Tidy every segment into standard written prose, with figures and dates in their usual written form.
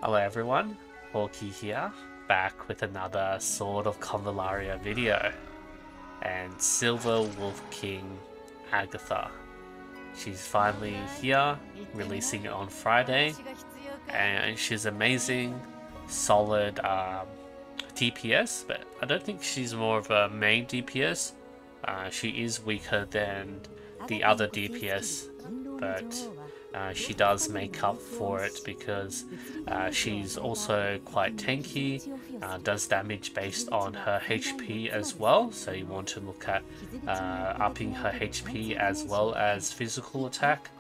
Hello everyone, Hawkey here, back with another Sword of Convallaria video. And Silver Wolf King Agatha. She's finally here, releasing it on Friday, and she's amazing, solid DPS, but I don't think she's more of a main DPS. She is weaker than the other DPS, but she does make up for it because she's also quite tanky, does damage based on her HP as well, so you want to look at upping her HP as well as physical attack.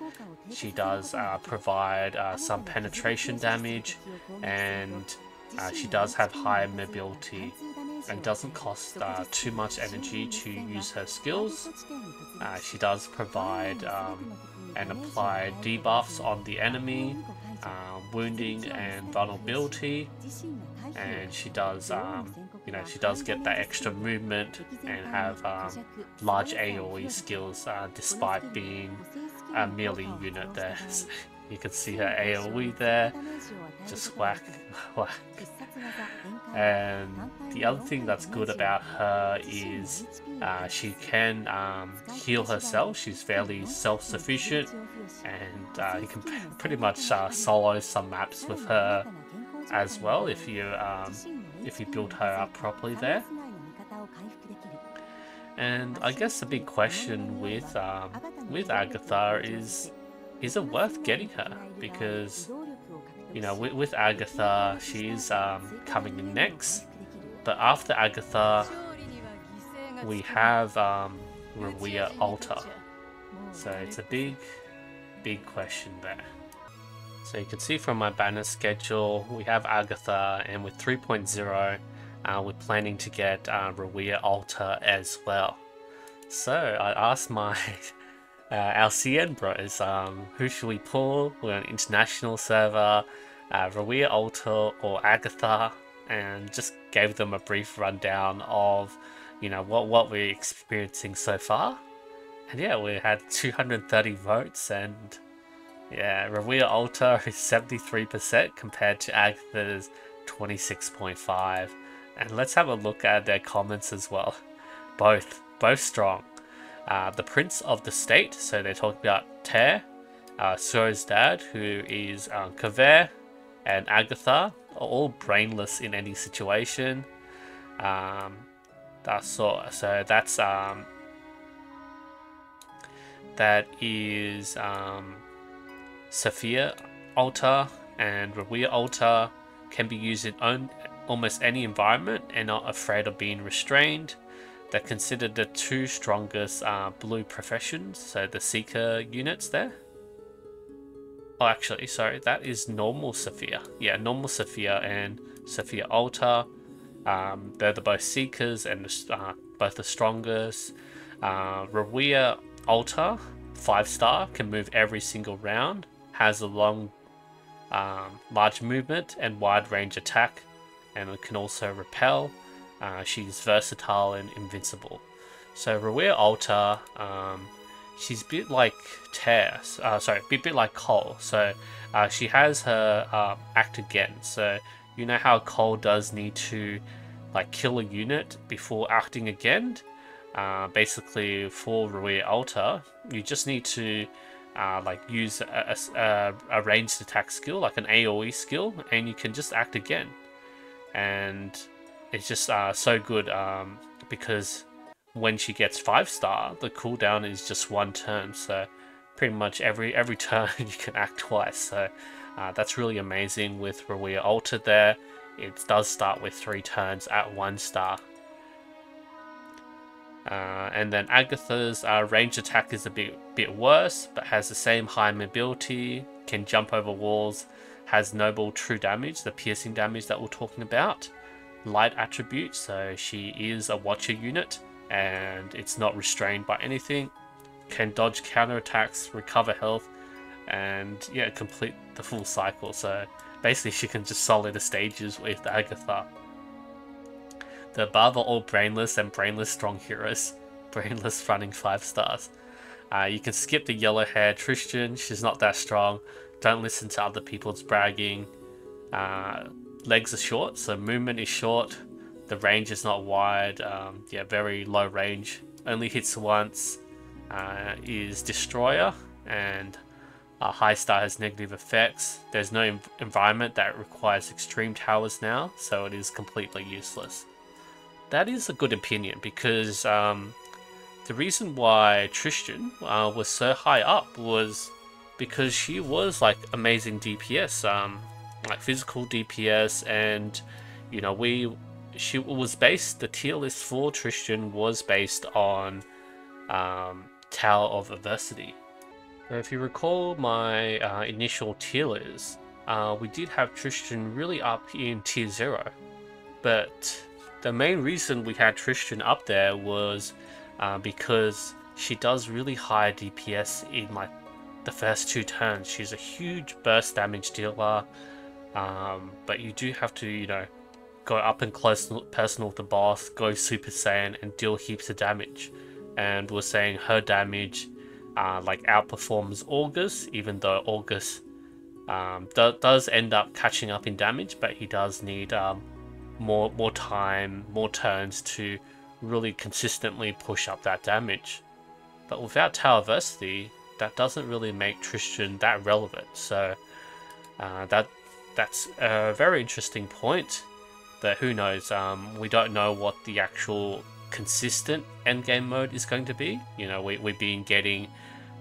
She does provide some penetration damage, and she does have high mobility and doesn't cost too much energy to use her skills. She does provide and apply debuffs on the enemy, wounding and vulnerability, and she does she does get that extra movement and have large AoE skills despite being a melee unit there. So you can see her AoE there, just whack, whack. And the other thing that's good about her is she can heal herself. She's fairly self-sufficient, and you can pretty much solo some maps with her as well if you build her up properly there. And I guess the big question with Agatha is it worth getting her? Because with Agatha, she's coming in next, but after Agatha, we have RAWIYAH Altar. So it's a big question there. So you can see from my banner schedule, we have Agatha, and with 3.0, we're planning to get RAWIYAH Altar as well. So I asked my our CN bros, who should we pull? We're on an international server, RAWIYAH Altar or Agatha, and just gave them a brief rundown of what we're experiencing so far. And yeah, we had 230 votes, and yeah, RAWIYAH Altar is 73% compared to Agatha's 26.5%. And let's have a look at their comments as well. Both strong. The Prince of the State, so they're talking about Ter, Suro's dad, who is Kaveh, and Agatha, are all brainless in any situation. That is Sophia Altar, and RAWIYAH Altar can be used in almost any environment and not afraid of being restrained. They're considered the two strongest blue professions, so the Seeker units there. Oh, actually, sorry, that is normal Sophia. Yeah, normal Sophia and Sophia Altar. They're both Seekers and both the strongest. RAWIYAH Altar, 5-star, can move every single round, has a long, large movement and wide range attack, and it can also repel. She's versatile and invincible. So RAWIYAH Altar, she's a bit like Ter, a bit like Cole. So she has her act again. So you know how Cole does need to kill a unit before acting again. Basically, for RAWIYAH Altar, you just need to use a ranged attack skill, like an AoE skill, and you can just act again. And it's just so good because when she gets 5-star, the cooldown is just 1 turn. So pretty much every turn you can act twice. So that's really amazing with RAWIYAH Altar there. It does start with 3 turns at 1-star. And then Agatha's range attack is a bit worse, but has the same high mobility, can jump over walls, has noble true damage, the piercing damage that we're talking about. Light attribute, so she is a watcher unit and it's not restrained by anything. Can dodge counterattacks, recover health, and yeah, complete the full cycle. So basically she can just solo the stages with Agatha. The above are all brainless and brainless strong heroes. Brainless running 5 stars. You can skip the yellow hair Tristan, she's not that strong. Don't listen to other people's bragging. legs are short, so movement is short. The range is not wide. Yeah, very low range. Only hits once. Is Destroyer, and High Star has negative effects. There's no environment that requires extreme towers now, so it is completely useless. That is a good opinion, because the reason why Tristan was so high up was because she was like amazing DPS, like physical DPS, and you know, she was based, the tier list for Tristan was based on Tower of Adversity. Now, if you recall my initial tier list, we did have Tristan really up in tier 0, but the main reason we had Tristan up there was because she does really high DPS in like the first 2 turns. She's a huge burst damage dealer, but you do have to, you know, go up and close personal with the boss, go Super Saiyan, and deal heaps of damage. And we're saying her damage like outperforms August, even though August does end up catching up in damage, but he does need more time, more turns to really consistently push up that damage. But without Tower Adversity, that doesn't really make Tristan that relevant. So that's a very interesting point. But who knows? We don't know what the actual consistent endgame mode is going to be. You know, we've been getting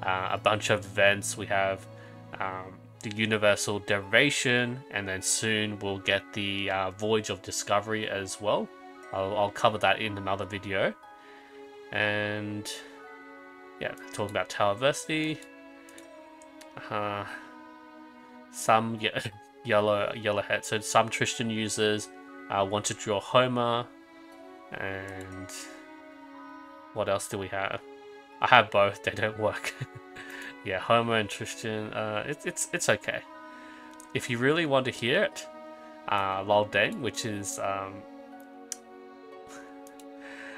a bunch of events. We have the Universal Derivation, and then soon we'll get the Voyage of Discovery as well. I'll cover that in another video. And yeah, talking about Tower Adversity. Some yellow head. So some Tristan users want to draw Homer, and what else do we have? I have both. They don't work. Yeah, Homer and Tristan. It's okay. If you really want to hear it, Lol Deng, which is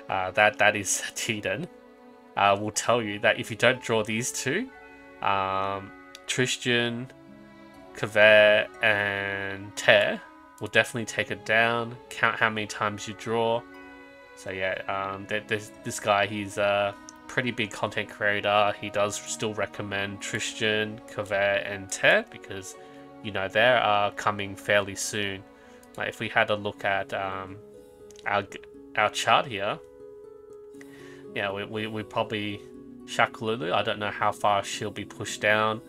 that is Tiden, will tell you that if you don't draw these two, Tristan, Kaveh, and Ter will definitely take it down. Count how many times you draw. So yeah, this guy, he's a pretty big content creator. He does still recommend Tristan, Kaveh, and Ter because, you know, they are coming fairly soon. Like if we had a look at our chart here, yeah, we probably Shakalulu. I don't know how far she'll be pushed down.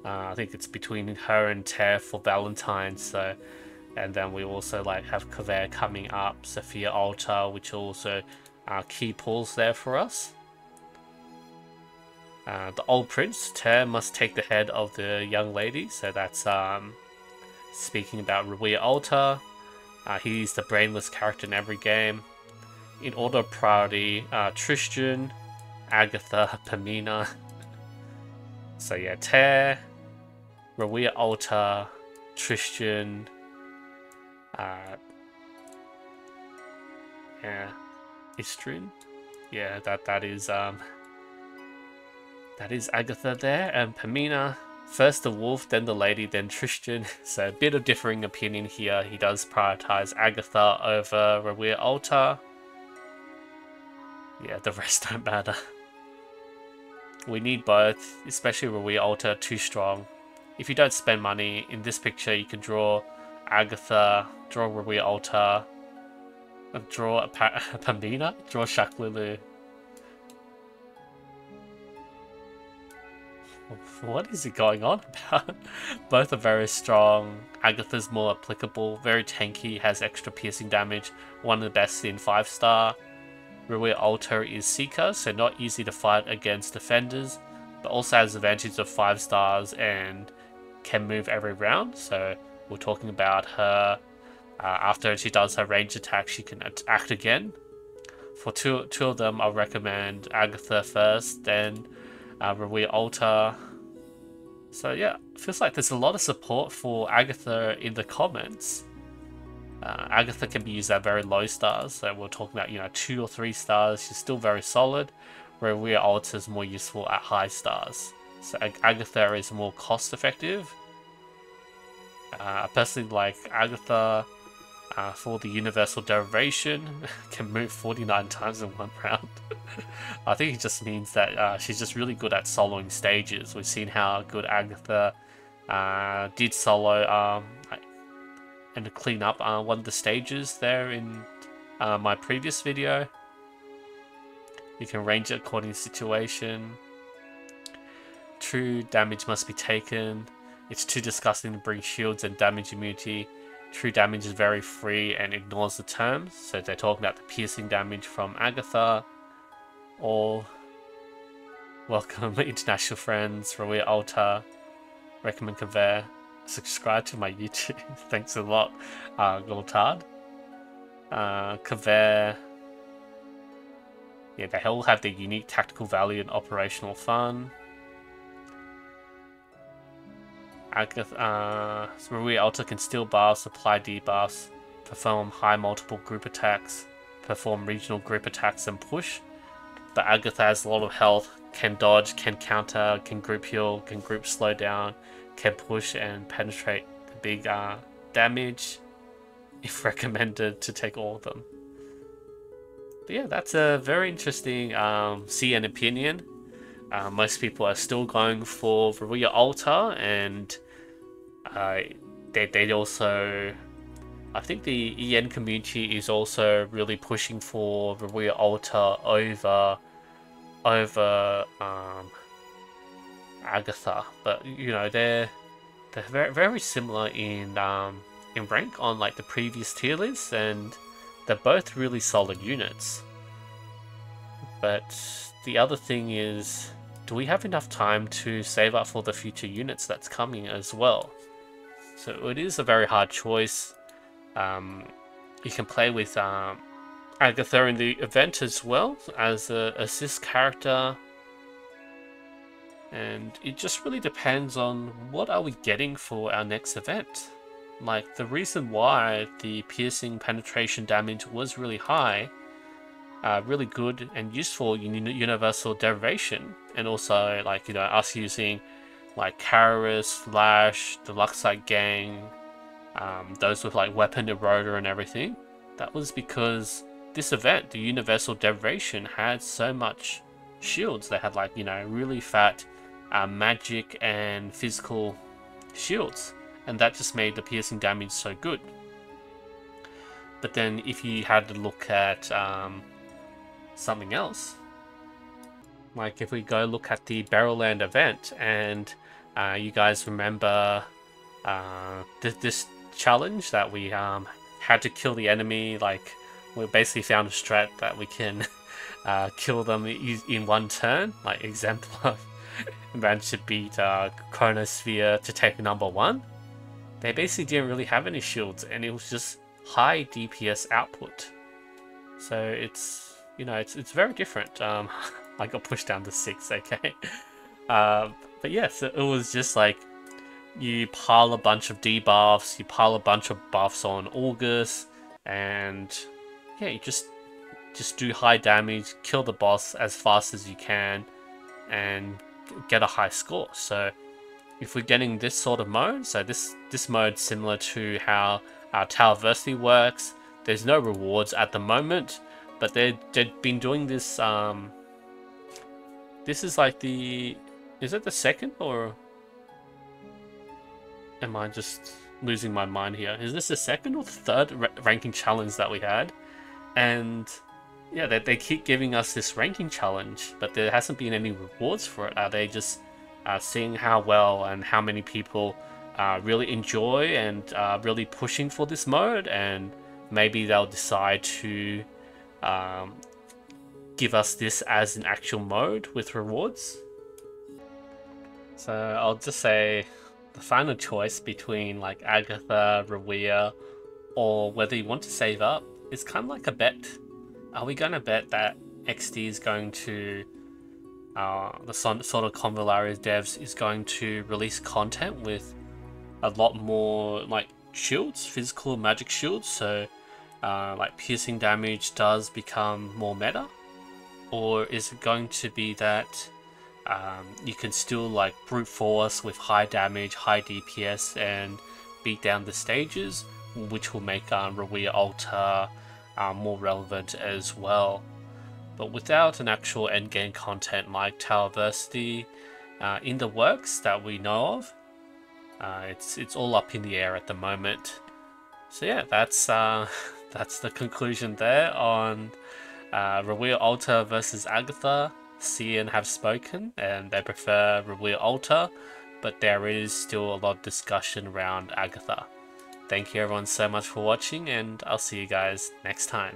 I think it's between her and Ter for Valentine's. So, and then we also like have Kaveh coming up, Sophia Altar, which are also key pulls there for us. The old prince, Ter, must take the head of the young lady. So that's speaking about RAWIYAH Altar. He's the brainless character in every game. In order of priority, Tristan, Agatha, Pamina. So yeah, Ter, RAWIYAH Altar, Tristan, yeah, Istrin. Yeah, that is Agatha there, and Pamina. First the wolf, then the lady, then Tristan. So a bit of differing opinion here. He does prioritize Agatha over RAWIYAH Altar. Yeah, the rest don't matter. We need both, especially RAWIYAH Altar, too strong. If you don't spend money, in this picture you can draw Agatha, draw RAWIYAH Altar, draw Pamina, draw Shakalulu. What is it going on about? Both are very strong. Agatha's more applicable, very tanky, has extra piercing damage, one of the best in 5-star. RAWIYAH Altar is Seeker, so not easy to fight against defenders, but also has advantage of 5 stars and can move every round. So we're talking about her, after she does her range attack, she can act again. For two of them, I'll recommend Agatha first, then RAWIYAH Altar. So yeah, feels like there's a lot of support for Agatha in the comments. Agatha can be used at very low stars, so we're talking about, you know, 2 or 3 stars. She's still very solid, where RAWIYAH Altar is more useful at high stars. So Agatha is more cost effective. I personally like Agatha for the universal derivation. Can move 49 times in one round. I think it just means that she's just really good at soloing stages. We've seen how good Agatha did solo and to clean up one of the stages there in my previous video. You can range it according to situation. True damage must be taken. It's too disgusting to bring shields and damage immunity. True damage is very free and ignores the terms. So they're talking about the piercing damage from Agatha. Or welcome international friends, RAWIYAH Altar. Recommend Convallaria. Subscribe to my YouTube. Thanks a lot, Goldard. Convallaria. Yeah, they all have their unique tactical value and operational fun. Agatha, RAWIYAH Altar can steal buffs, apply debuffs, perform high multiple group attacks, perform regional group attacks, and push. But Agatha has a lot of health, can dodge, can counter, can group heal, can group slow down, can push and penetrate the big damage, if recommended to take all of them. But yeah, that's a very interesting see and opinion. Most people are still going for RAWIYAH Altar, and they also, I think the EN community is also really pushing for RAWIYAH Altar over Agatha. But you know, they're very, very similar in rank on like the previous tier lists, and they're both really solid units. But the other thing is, do we have enough time to save up for the future units that's coming as well? So it is a very hard choice. You can play with Agatha in the event as well as an assist character. And it just really depends on what are we getting for our next event. Like, the reason why the piercing penetration damage was really high, really good and useful in universal derivation, and also like, you know, us using like Kararis, Flash, the Luxite gang, those with like weapon eroder and everything. That was because this event, the universal derivation, had so much shields. They had like, you know, really fat magic and physical shields, and that just made the piercing damage so good. But then if you had to look at something else, like if we go look at the Barrelland event, and you guys remember this challenge that we had to kill the enemy, like we basically found a strat that we can kill them in one turn, like Exemplar managed to beat Chronosphere to take number 1. They basically didn't really have any shields, and it was just high DPS output. So it's, you know, it's very different. I got pushed down to 6, okay. But yeah, so it was just like, you pile a bunch of debuffs, you pile a bunch of buffs on August, and yeah, you just do high damage, kill the boss as fast as you can, and get a high score. So if we're getting this sort of mode, so this mode's similar to how Towerversity works. There's no rewards at the moment, but they've been doing this. This is like the, is it the second, or am I just losing my mind here? Is this the second or the third ranking challenge that we had? And yeah, they keep giving us this ranking challenge, but there hasn't been any rewards for it. Are they just seeing how well and how many people really enjoy and really pushing for this mode, and maybe they'll decide to give us this as an actual mode with rewards? So I'll just say the final choice between like Agatha, RAWIYAH, or whether you want to save up is kind of like a bet. Are we going to bet that XD is going to, the sort of Convallaria devs is going to release content with a lot more like shields, physical magic shields, so like piercing damage does become more meta? Or is it going to be that you can still like brute force with high damage, high DPS, and beat down the stages, which will make RAWIYAH Altar more relevant as well. But without an actual endgame content like Towerversity in the works that we know of, it's all up in the air at the moment. So yeah, that's the conclusion there on RAWIYAH Altar versus Agatha. Cian have spoken and they prefer RAWIYAH Altar, but there is still a lot of discussion around Agatha. Thank you everyone so much for watching, and I'll see you guys next time.